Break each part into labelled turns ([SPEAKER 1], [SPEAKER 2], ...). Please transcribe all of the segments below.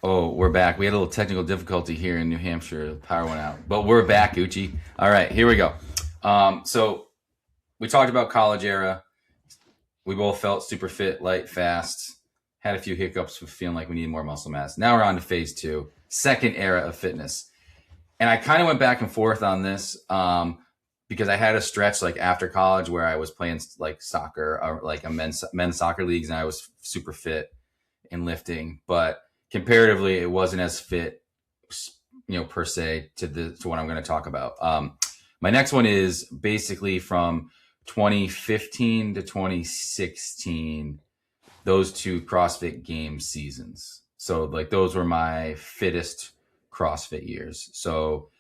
[SPEAKER 1] Oh, we're back. We had a little technical difficulty here in New Hampshire. The power went out, but we're back, Gucci. All right, here we go. So we talked about college era. We both felt super fit, light, fast. Had a few hiccups with feeling like we needed more muscle mass. Now we're on to phase two, second era of fitness. And I kind of went back and forth on this because I had a stretch like after college where I was playing like soccer or like a men's soccer leagues, and I was super fit in lifting, but comparatively it wasn't as fit, per se to what I'm going to talk about. My next one is basically from 2015 to 2016, those two CrossFit Games seasons. So like those were my fittest CrossFit years. So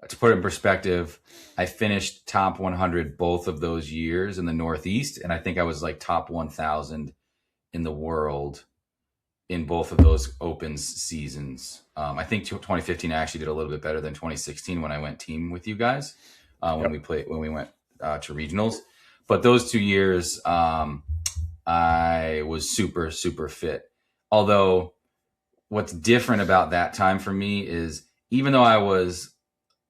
[SPEAKER 1] to put it in perspective, I finished top 100 both of those years in the Northeast, and I think I was like top 1,000 in the world in both of those opens seasons. I think 2015 I actually did a little bit better than 2016 when I went team with you guys when we went to regionals. But those 2 years I was super fit. Although what's different about that time for me is even though I was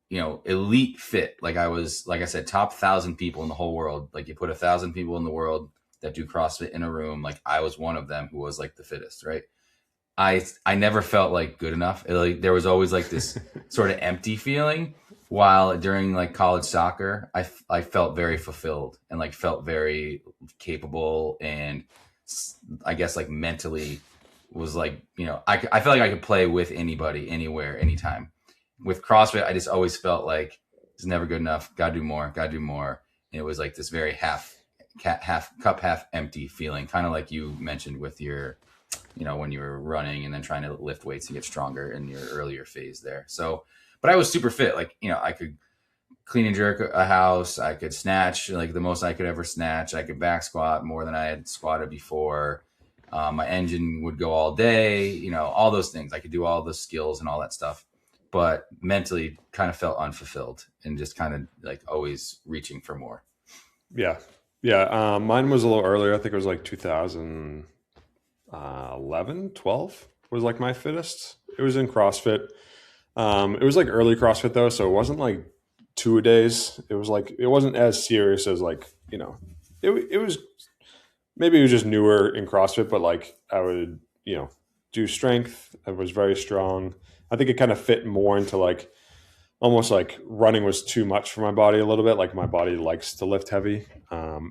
[SPEAKER 1] elite fit, like I said, top 1,000 people in the whole world, like you put 1,000 people in the world that do CrossFit in a room, like I was one of them who was like the fittest, right? I never felt like good enough. There was always like this sort of empty feeling, while during like college soccer, I felt very fulfilled and like felt very capable, and I guess like mentally was like, I felt like I could play with anybody, anywhere, anytime. With CrossFit, I just always felt like it's never good enough. Gotta do more. And it was like this very half cup, half empty feeling, kind of like you mentioned with your, when you were running and then trying to lift weights and get stronger in your earlier phase there. So, but I was super fit. Like, I could clean and jerk a house. I could snatch like the most I could ever snatch. I could back squat more than I had squatted before. My engine would go all day, all those things. I could do all the skills and all that stuff, but mentally kind of felt unfulfilled and just kind of like always reaching for more.
[SPEAKER 2] Yeah. Yeah. Mine was a little earlier. I think it was like 2011, 12 was like my fittest. It was in CrossFit. It was like early CrossFit though. So it wasn't like 2-a-days. It was like, it wasn't as serious as like, it was, maybe it was just newer in CrossFit, but like I would, do strength. I was very strong. I think it kind of fit more into like, almost like running was too much for my body a little bit. Like my body likes to lift heavy,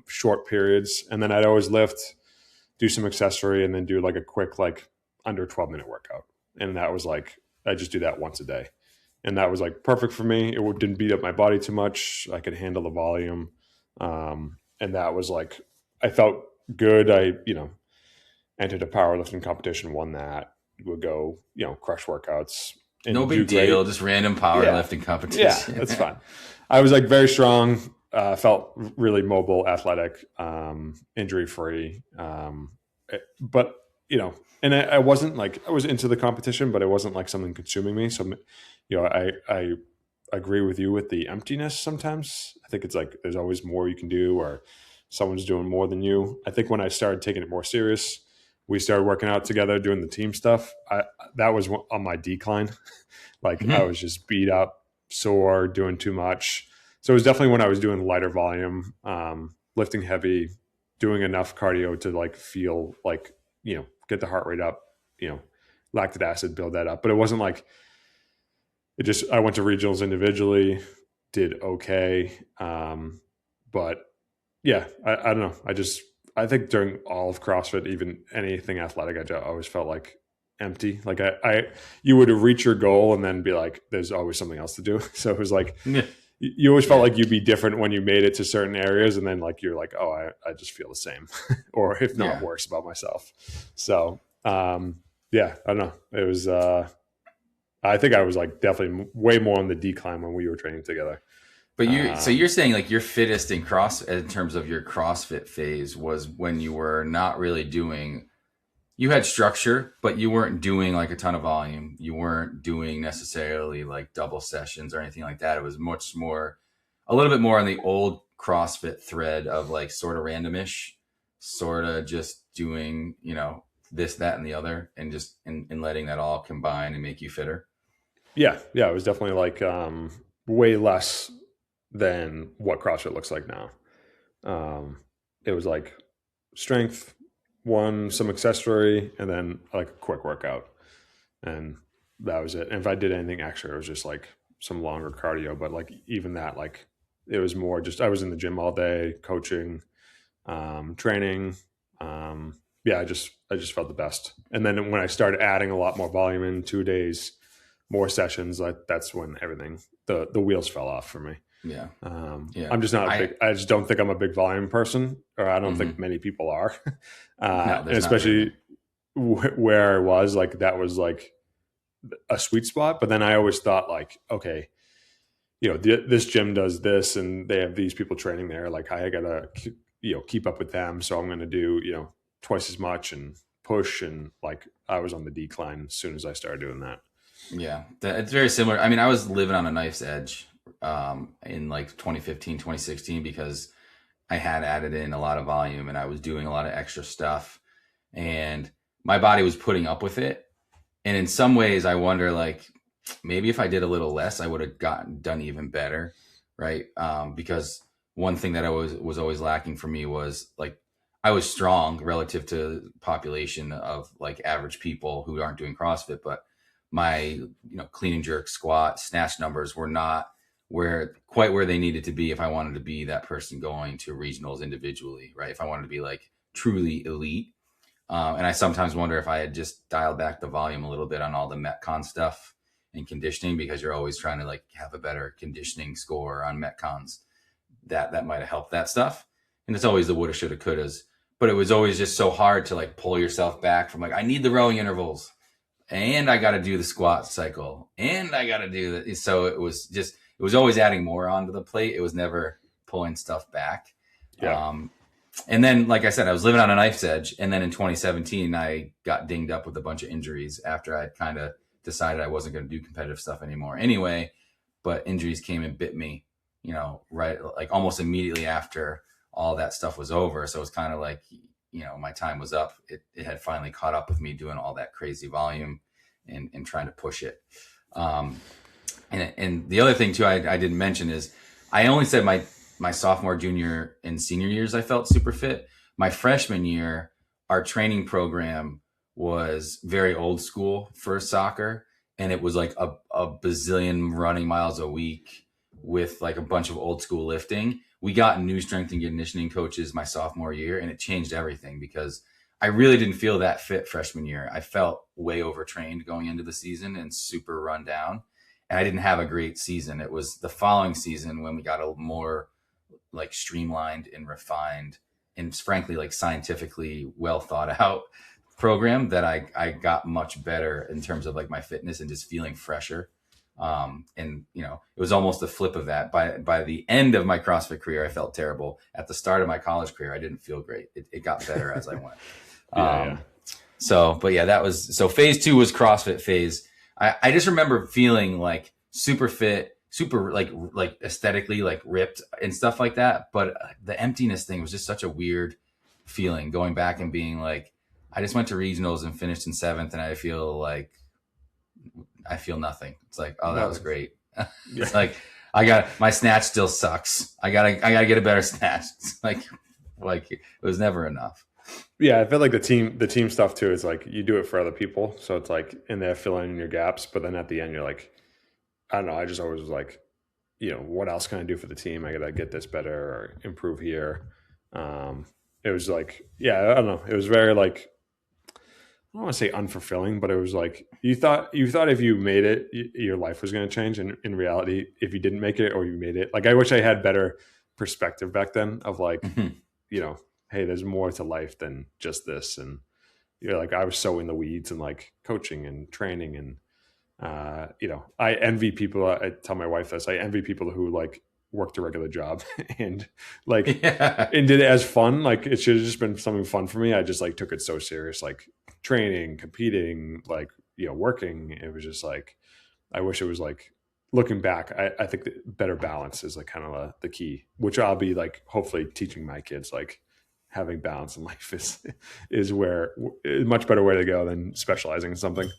[SPEAKER 2] short periods. And then I'd always lift, do some accessory, and then do like a quick, like under 12-minute workout. And that was like, I just do that once a day. And that was like perfect for me. It didn't beat up my body too much. I could handle the volume. And that was like, I felt good. I, entered a powerlifting competition, won that, would go, crush workouts.
[SPEAKER 1] No big deal, just random powerlifting competition.
[SPEAKER 2] Yeah, that's fine. I was like very strong, felt really mobile, athletic, injury free. But and I wasn't like, I was into the competition, but it wasn't like something consuming me. So, I agree with you with the emptiness sometimes. I think it's like there's always more you can do, or someone's doing more than you. I think when I started taking it more serious, we started working out together, doing the team stuff. That was on my decline. Like I was just beat up, sore, doing too much. So it was definitely when I was doing lighter volume, lifting heavy, doing enough cardio to like feel like, get the heart rate up, lactic acid, build that up. But it wasn't like I went to regionals individually, did okay. But yeah, I don't know. I think during all of CrossFit, even anything athletic, I always felt like empty. Like you would reach your goal and then be like, there's always something else to do. So it was like, you always felt like you'd be different when you made it to certain areas. And then like, you're like, oh, I just feel the same or if not worse about myself. So, I don't know. It was, I think I was like definitely way more on the decline when we were training together.
[SPEAKER 1] But so you're saying like your fittest in terms of your CrossFit phase was when you were not really doing, you had structure, but you weren't doing like a ton of volume. You weren't doing necessarily like double sessions or anything like that. It was much more, a little bit more on the old CrossFit thread of like sort of randomish, sort of just doing, this, that, and the other, and just in letting that all combine and make you fitter?
[SPEAKER 2] Yeah. It was definitely like way less than what CrossFit looks like now. It was like strength, some accessory, and then like a quick workout. And that was it. And if I did anything extra, it was just like some longer cardio. But like even that, like it was more just I was in the gym all day, coaching, training. I just felt the best. And then when I started adding a lot more volume in 2 days, more sessions, like that's when everything the wheels fell off for me.
[SPEAKER 1] Yeah.
[SPEAKER 2] I'm just not I just don't think I'm a big volume person, or I don't think many people are.
[SPEAKER 1] No,
[SPEAKER 2] and especially where I was, like that was like a sweet spot. But then I always thought like, okay, this gym does this and they have these people training there. Like I gotta, keep up with them. So I'm going to do, twice as much and push. And like, I was on the decline as soon as I started doing that.
[SPEAKER 1] Yeah, it's very similar. I mean, I was living on a knife's edge in like 2015, 2016, because I had added in a lot of volume and I was doing a lot of extra stuff, and my body was putting up with it. And in some ways I wonder, like, maybe if I did a little less, I would have done even better. Right. Because one thing that I was always lacking for me was like, I was strong relative to population of like average people who aren't doing CrossFit, but my, clean and jerk, squat, snatch numbers were not quite where they needed to be if I wanted to be that person going to regionals individually, right? If I wanted to be like truly elite. And I sometimes wonder if I had just dialed back the volume a little bit on all the Metcon stuff and conditioning, because you're always trying to like have a better conditioning score on Metcons. That might have helped that stuff. And it's always the woulda, shoulda, couldas. But it was always just so hard to like pull yourself back from like, I need the rowing intervals, and I got to do the squat cycle, and I got to do that. So it was always adding more onto the plate. It was never pulling stuff back.
[SPEAKER 2] Yeah.
[SPEAKER 1] And then, like I said, I was living on a knife's edge. And then in 2017, I got dinged up with a bunch of injuries after I kind of decided I wasn't going to do competitive stuff anymore anyway. But injuries came and bit me, right, like almost immediately after all that stuff was over. So it was kind of like, my time was up. It had finally caught up with me doing all that crazy volume and trying to push it. And the other thing too, I didn't mention is I only said my sophomore, junior, and senior years I felt super fit. My freshman year, our training program was very old school for soccer. And it was like a bazillion running miles a week with like a bunch of old school lifting. We got new strength and conditioning coaches my sophomore year, and it changed everything because I really didn't feel that fit freshman year. I felt way overtrained going into the season and super run down, and I didn't have a great season. It was the following season when we got a more like streamlined and refined and frankly like scientifically well thought out program that I got much better in terms of like my fitness and just feeling fresher. And it was almost the flip of that. By the end of my CrossFit career, I felt terrible. At the start of my college career, I didn't feel great. It got better as I went. So phase 2 was CrossFit phase. I just remember feeling like super fit, super like aesthetically like ripped and stuff like that. But the emptiness thing was just such a weird feeling, going back and being like, I just went to regionals and finished in 7th, and I feel nothing. It's like, oh, that was great. It's like, my snatch still sucks. I gotta get a better snatch. It's like it was never enough.
[SPEAKER 2] Yeah. I feel like the team stuff too is like, you do it for other people. So it's like in there filling in your gaps, but then at the end you're like, I don't know. I just always was like, what else can I do for the team? I gotta get this better or improve here. It was like, I don't know. It was very like, I don't want to say unfulfilling, but it was like you thought if you made it, your life was going to change. And in reality, if you didn't make it or you made it, like I wish I had better perspective back then of like, hey, there's more to life than just this. And like I was so in the weeds and like coaching and training and I envy people. I tell my wife this. I envy people who like worked a regular job and like and did it as fun. Like it should have just been something fun for me. I just like took it so serious, like training, competing, like working. It was just like I wish it was like looking back. I think that better balance is like kind of the key, which I'll be like hopefully teaching my kids like, having balance in life is where a much better way to go than specializing in something.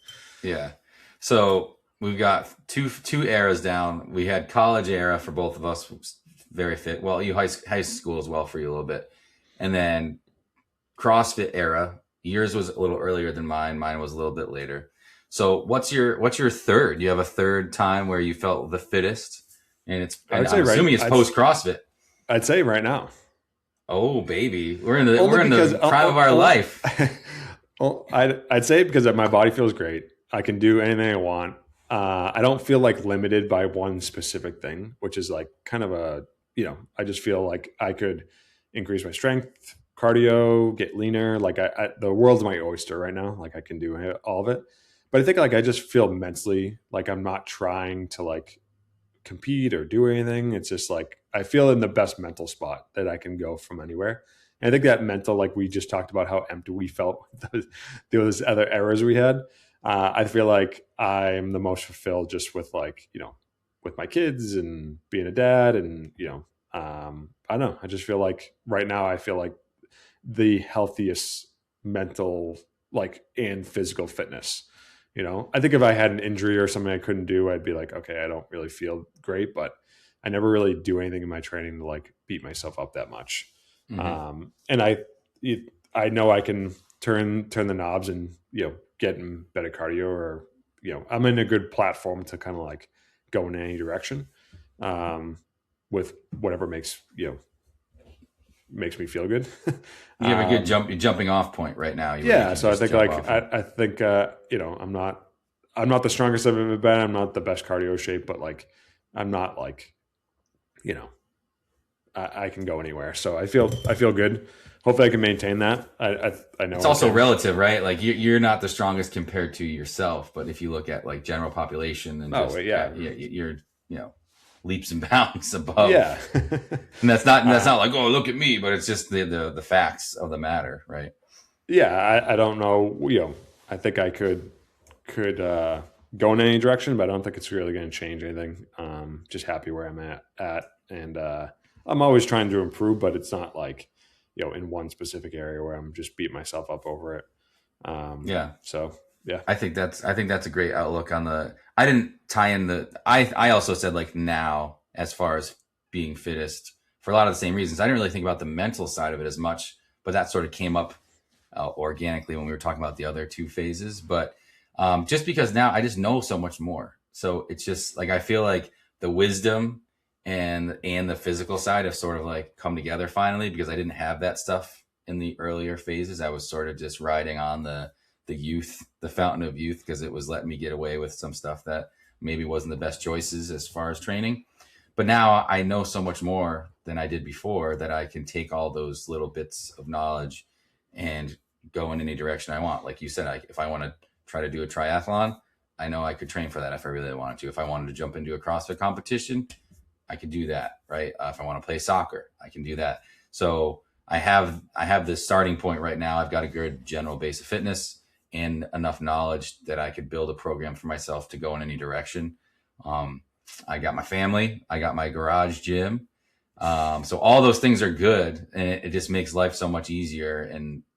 [SPEAKER 1] Yeah. So we've got two eras down. We had college era for both of us, very fit. Well, you high school as well for you a little bit, and then CrossFit era. Yours was a little earlier than mine. Mine was a little bit later. So what's your third? You have a third time where you felt the fittest, and I'm assuming it's post CrossFit.
[SPEAKER 2] I'd say right now.
[SPEAKER 1] Oh baby, we're in the prime of our life.
[SPEAKER 2] Well, I'd say because my body feels great. I can do anything I want. I don't feel like limited by one specific thing, which is like kind of I just feel like I could increase my strength, cardio, get leaner. Like the world's my oyster right now. Like I can do all of it. But I think like I just feel mentally like I'm not trying to like compete or do anything. It's just like I feel in the best mental spot that I can go from anywhere. And I think that mental, like we just talked about how empty we felt with those other eras we had. I feel like I'm the most fulfilled just with like, with my kids and being a dad and, I don't know. I just feel like right now I feel like the healthiest mental, like, and physical fitness. I think if I had an injury or something I couldn't do, I'd be like, okay, I don't really feel great, but I never really do anything in my training to like beat myself up that much. Mm-hmm. And I know I can turn the knobs and, get in better cardio or, I'm in a good platform to kind of like go in any direction, with whatever makes me feel good.
[SPEAKER 1] You have a good jumping off point right now.
[SPEAKER 2] So I think like, I think, I'm not the strongest I've ever been. I'm not the best cardio shape, but like, I'm not like, I can go anywhere. So I feel good. Hopefully I can maintain that. I know
[SPEAKER 1] it's also relative, right? Like you're not the strongest compared to yourself, but if you look at like general population and you're, leaps and bounds above.
[SPEAKER 2] Yeah.
[SPEAKER 1] And that's not like, oh, look at me, but it's just the facts of the matter, right?
[SPEAKER 2] Yeah. I don't know, I think I could go in any direction, but I don't think it's really going to change anything. Just happy where I'm at. And I'm always trying to improve, but it's not like, in one specific area where I'm just beating myself up over it. So yeah,
[SPEAKER 1] I think that's a great outlook on I didn't tie in I also said like now, as far as being fittest for a lot of the same reasons. I didn't really think about the mental side of it as much, but that sort of came up organically when we were talking about the other two phases. But just because now I just know so much more. So it's just like, I feel like the wisdom and the physical side have sort of like come together finally, because I didn't have that stuff in the earlier phases. I was sort of just riding on the youth, the fountain of youth, because it was letting me get away with some stuff that maybe wasn't the best choices as far as training. But now I know so much more than I did before that I can take all those little bits of knowledge and go in any direction I want. Like you said, if I want to try to do a triathlon, I know I could train for that if I really wanted to. If I wanted to jump into a CrossFit competition, I could do that, right? If I want to play soccer, I can do that. So I have this starting point right now. I've got a good general base of fitness and enough knowledge that I could build a program for myself to go in any direction. I got my family, I got my garage gym. So all those things are good, and it just makes life so much easier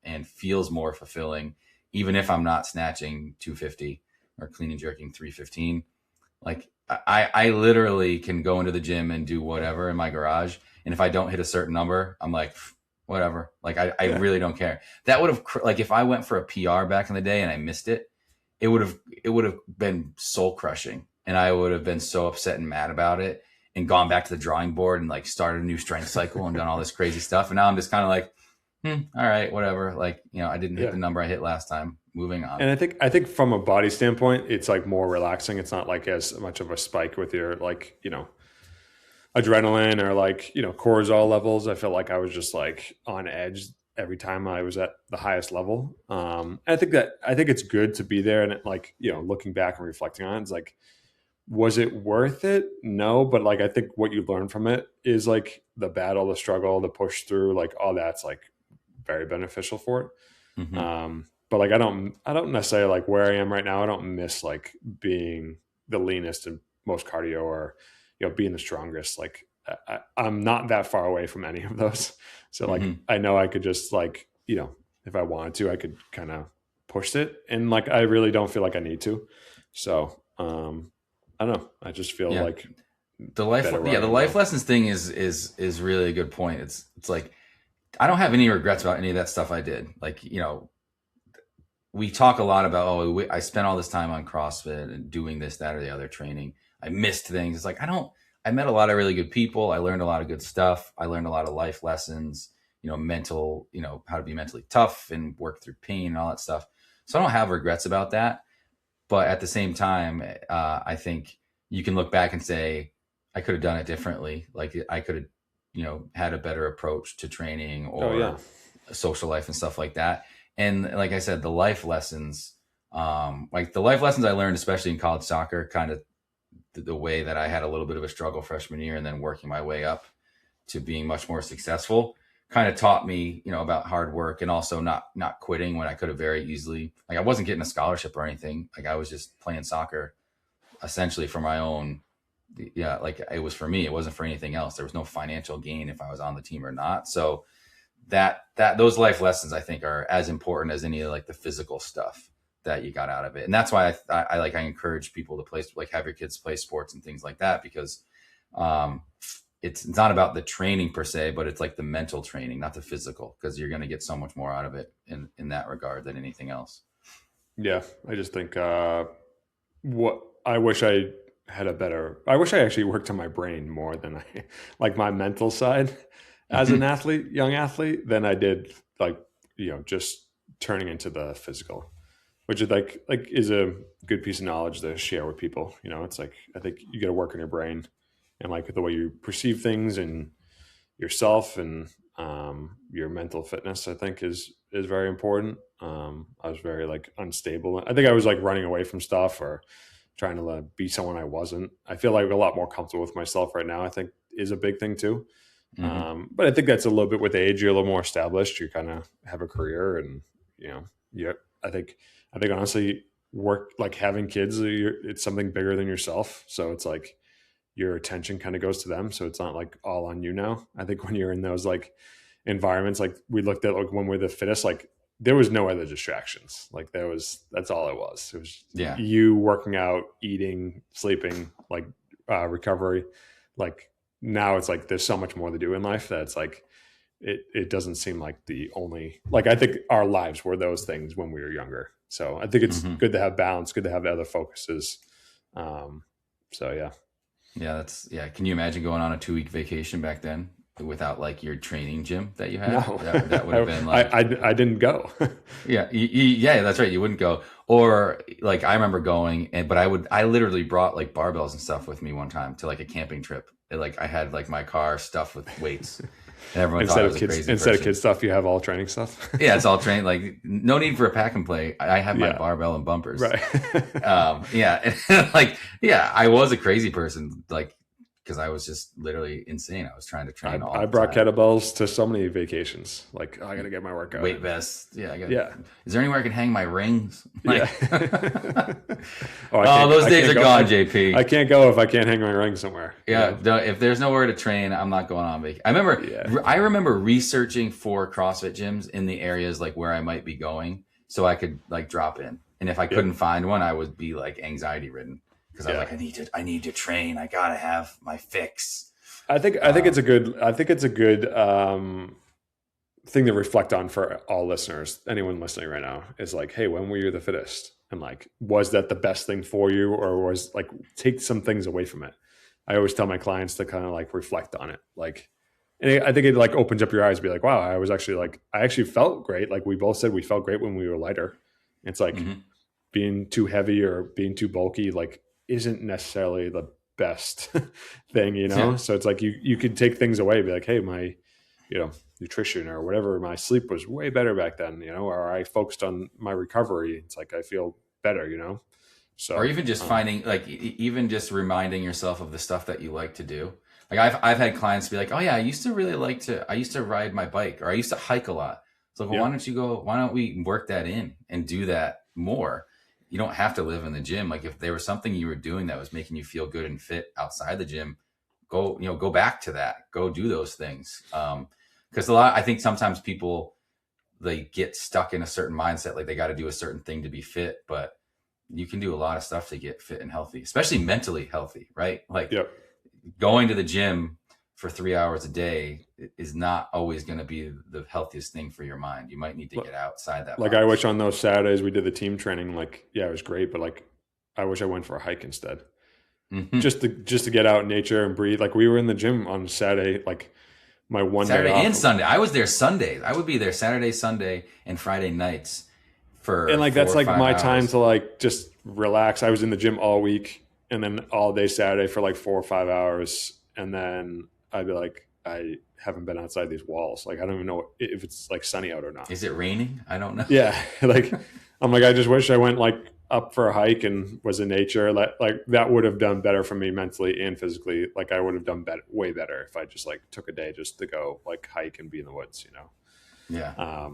[SPEAKER 1] and feels more fulfilling, even if I'm not snatching 250 or clean and jerking 315. Like I literally can go into the gym and do whatever in my garage. And if I don't hit a certain number, I'm like, whatever. Like I really don't care. That would have, like, if I went for a PR back in the day and I missed it, it would have been soul crushing. And I would have been so upset and mad about it and gone back to the drawing board and like started a new strength cycle and done all this crazy stuff. And now I'm just kind of like, all right, whatever. Like, I didn't hit the number I hit last time. Moving on.
[SPEAKER 2] And I think from a body standpoint, it's like more relaxing. It's not like as much of a spike with your like, adrenaline or like, cortisol levels. I felt like I was just like on edge every time I was at the highest level. I think it's good to be there. And like, looking back and reflecting on it, it's like, was it worth it? No. But like, I think what you learn from it is like the battle, the struggle, the push through, like all that's like very beneficial for it. Mm-hmm. But like, I don't necessarily like where I am right now. I don't miss like being the leanest and most cardio or, being the strongest. Like I'm not that far away from any of those. So like, I know I could just like, if I wanted to, I could kind of push it. And like, I really don't feel like I need to. So, I don't know. I just feel like
[SPEAKER 1] the life lessons thing is really a good point. It's like, I don't have any regrets about any of that stuff I did. Like, we talk a lot about, I spent all this time on CrossFit and doing this, that, or the other training. I missed things. It's like, I met a lot of really good people. I learned a lot of good stuff. I learned a lot of life lessons, mental, how to be mentally tough and work through pain and all that stuff. So I don't have regrets about that. But at the same time, I think you can look back and say, I could have done it differently. Like I could have, had a better approach to training or social life and stuff like that. And like I said, the life lessons I learned, especially in college soccer, kind of the way that I had a little bit of a struggle freshman year and then working my way up to being much more successful, kind of taught me, about hard work and also not quitting when I could have very easily, like I wasn't getting a scholarship or anything. Like I was just playing soccer essentially for my own. Yeah. Like it was for me, it wasn't for anything else. There was no financial gain if I was on the team or not. So those life lessons I think are as important as any of like the physical stuff that you got out of it. And that's why I encourage people to play, like have your kids play sports and things like that, because it's not about the training per se, but it's like the mental training, not the physical, because you're going to get so much more out of it in that regard than anything else.
[SPEAKER 2] Yeah. I just think what I wish I actually worked on my brain more than like my mental side as an athlete, young athlete, than I did like, just turning into the physical, which is like is a good piece of knowledge to share with people. It's like, I think you got to work on your brain and like the way you perceive things and yourself and your mental fitness, I think is very important. I was very like unstable. I think I was like running away from stuff or trying to be someone I wasn't. I feel like a lot more comfortable with myself right now, I think is a big thing too. But I think that's a little bit with age, you're a little more established. You kind of have a career and, I think honestly work, like having kids, it's something bigger than yourself. So it's like your attention kind of goes to them. So it's not like all on you now. I think when you're in those like environments, like we looked at like when we're the fittest, like there was no other distractions. Like that's all it was. It was you working out, eating, sleeping, like recovery. Like now it's like, there's so much more to do in life that it's like, it doesn't seem like the only, like, I think our lives were those things when we were younger. So I think it's good to have balance, good to have other focuses. So yeah.
[SPEAKER 1] Yeah. Can you imagine going on a 2-week vacation back then without like your training gym that you had?
[SPEAKER 2] No.
[SPEAKER 1] That would have been like,
[SPEAKER 2] I didn't go.
[SPEAKER 1] Yeah, that's right. You wouldn't go. Or like, I remember going but I literally brought like barbells and stuff with me one time to like a camping trip. Like I had like my car stuffed with weights. And everyone thought I was a crazy person.
[SPEAKER 2] Instead of kid stuff, you have all training stuff.
[SPEAKER 1] Yeah, it's all trained. Like no need for a pack and play. I have my barbell and bumpers.
[SPEAKER 2] Right.
[SPEAKER 1] I was a crazy person. Like, because I was just literally insane. I was trying to train all the time.
[SPEAKER 2] I brought kettlebells to so many vacations. Like, I got to get my workout.
[SPEAKER 1] Weight vests. Yeah. Is there anywhere I can hang my rings? Like, those days are gone, JP.
[SPEAKER 2] I can't go if I can't hang my ring somewhere.
[SPEAKER 1] Yeah. If there's nowhere to train, I'm not going on vacation. I remember researching for CrossFit gyms in the areas like where I might be going so I could like drop in. And if I couldn't find one, I would be like anxiety ridden. Because I was like, I need to train. I gotta have my fix.
[SPEAKER 2] I think it's a good thing to reflect on for all listeners. Anyone listening right now is like, hey, when were you the fittest? And like, was that the best thing for you, or was like take some things away from it? I always tell my clients to kind of like reflect on it. Like, and I think it like opens up your eyes, be like, wow, I actually felt great. Like we both said, we felt great when we were lighter. It's like being too heavy or being too bulky, like, isn't necessarily the best thing, So it's like you could take things away, be like, hey, my nutrition or whatever, my sleep was way better back then, or I focused on my recovery. It's like I feel better, So
[SPEAKER 1] or even just finding like even just reminding yourself of the stuff that you like to do. Like I've had clients be like, oh yeah, I used to ride my bike, or I used to hike a lot. So why don't we work that in and do that more? You don't have to live in the gym. Like if there was something you were doing that was making you feel good and fit outside the gym, go back to that, go do those things. Because I think sometimes people, they get stuck in a certain mindset, like they got to do a certain thing to be fit, but you can do a lot of stuff to get fit and healthy, especially mentally healthy, right? Like going to the gym for 3 hours a day is not always going to be the healthiest thing for your mind. You might need to get outside that.
[SPEAKER 2] Like box. I wish on those Saturdays we did the team training, like, yeah, it was great, but like, I wish I went for a hike instead. Mm-hmm. Just to get out in nature and breathe. Like we were in the gym on Saturday, like my one
[SPEAKER 1] Saturday
[SPEAKER 2] day off.
[SPEAKER 1] And Sunday. I was there Sundays. I would be there Saturday, Sunday, and Friday nights
[SPEAKER 2] and like that's like my time to like just relax. I was in the gym all week and then all day Saturday for like 4 or 5 hours, and then I'd be like, I haven't been outside these walls. Like I don't even know if it's like sunny out or not.
[SPEAKER 1] Is it raining? I don't know.
[SPEAKER 2] Yeah, like I'm like, I just wish I went like up for a hike and was in nature. Like that would have done better for me mentally and physically. Like I would have done way better if I just like took a day just to go like hike and be in the woods, you know?
[SPEAKER 1] Yeah.
[SPEAKER 2] I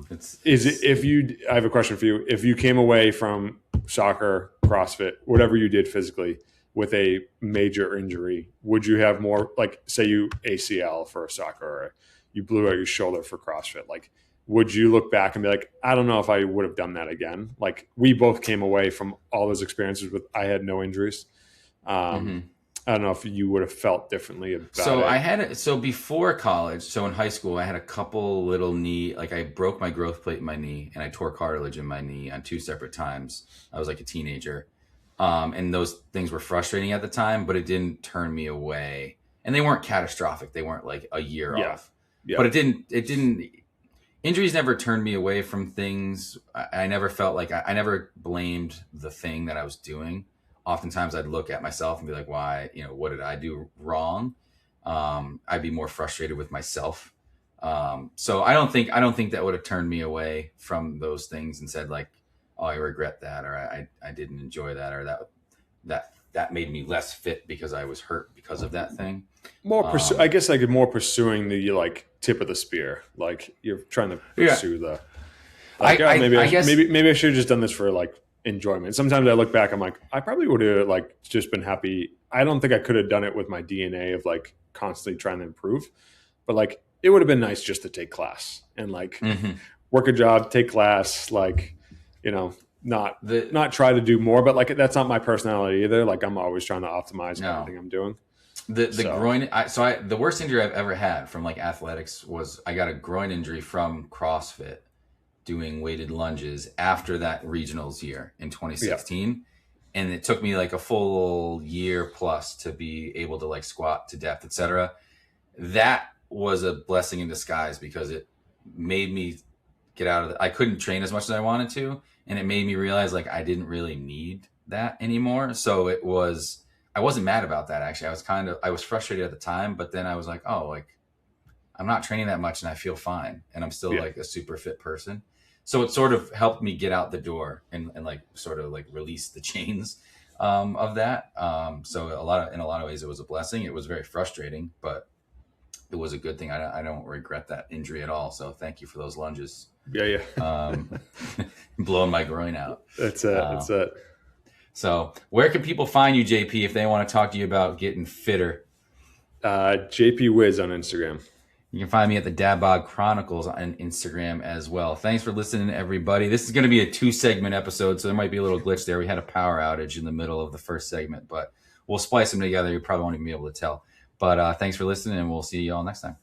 [SPEAKER 2] have a question for you. If you came away from soccer, CrossFit, whatever you did physically with a major injury, would you have more, like say you ACL for soccer or you blew out your shoulder for CrossFit? Like, would you look back and be like, I don't know if I would have done that again? Like we both came away from all those experiences with, I had no injuries. I don't know if you would have felt differently about it.
[SPEAKER 1] So before college, so in high school, I had a couple little I broke my growth plate in my knee and I tore cartilage in my knee on 2 separate times. I was like a teenager. And those things were frustrating at the time, but it didn't turn me away. And they weren't catastrophic. They weren't like a year off. Yeah. But injuries never turned me away from things. I never felt like I never blamed the thing that I was doing. Oftentimes I'd look at myself and be like, why, what did I do wrong? I'd be more frustrated with myself. So I don't think that would have turned me away from those things and said like, oh, I regret that, or I didn't enjoy that, or that made me less fit because I was hurt because of that thing.
[SPEAKER 2] I guess like more pursuing the like tip of the spear. Like you're trying to pursue maybe I should have just done this for like enjoyment. Sometimes I look back, I'm like, I probably would have like just been happy. I don't think I could have done it with my DNA of like constantly trying to improve, but like it would have been nice just to take class and like work a job, take class, like, not try to do more, but like that's not my personality either. Like I'm always trying to optimize everything I'm doing.
[SPEAKER 1] The worst injury I've ever had from like athletics was I got a groin injury from CrossFit doing weighted lunges after that regionals year in 2016. And it took me like a full year plus to be able to like squat to depth, etc. That was a blessing in disguise because it made me get out of I couldn't train as much as I wanted to. And it made me realize like I didn't really need that anymore. So I wasn't mad about that. Actually, I was frustrated at the time, but then I was like, oh, like I'm not training that much and I feel fine. And I'm still like a super fit person. So it sort of helped me get out the door and like sort of like release the chains of that. So in a lot of ways, it was a blessing. It was very frustrating, but it was a good thing. I don't regret that injury at all. So thank you for those lunges.
[SPEAKER 2] Yeah.
[SPEAKER 1] Blowing my groin out.
[SPEAKER 2] That's it.
[SPEAKER 1] So where can people find you, JP, if they want to talk to you about getting fitter?
[SPEAKER 2] JP Wiz on Instagram.
[SPEAKER 1] You can find me at the Dabbog Chronicles on Instagram as well. Thanks for listening, everybody. This is going to be a 2-segment episode, so there might be a little glitch there. We had a power outage in the middle of the first segment, but we'll splice them together. You probably won't even be able to tell. But thanks for listening, and we'll see you all next time.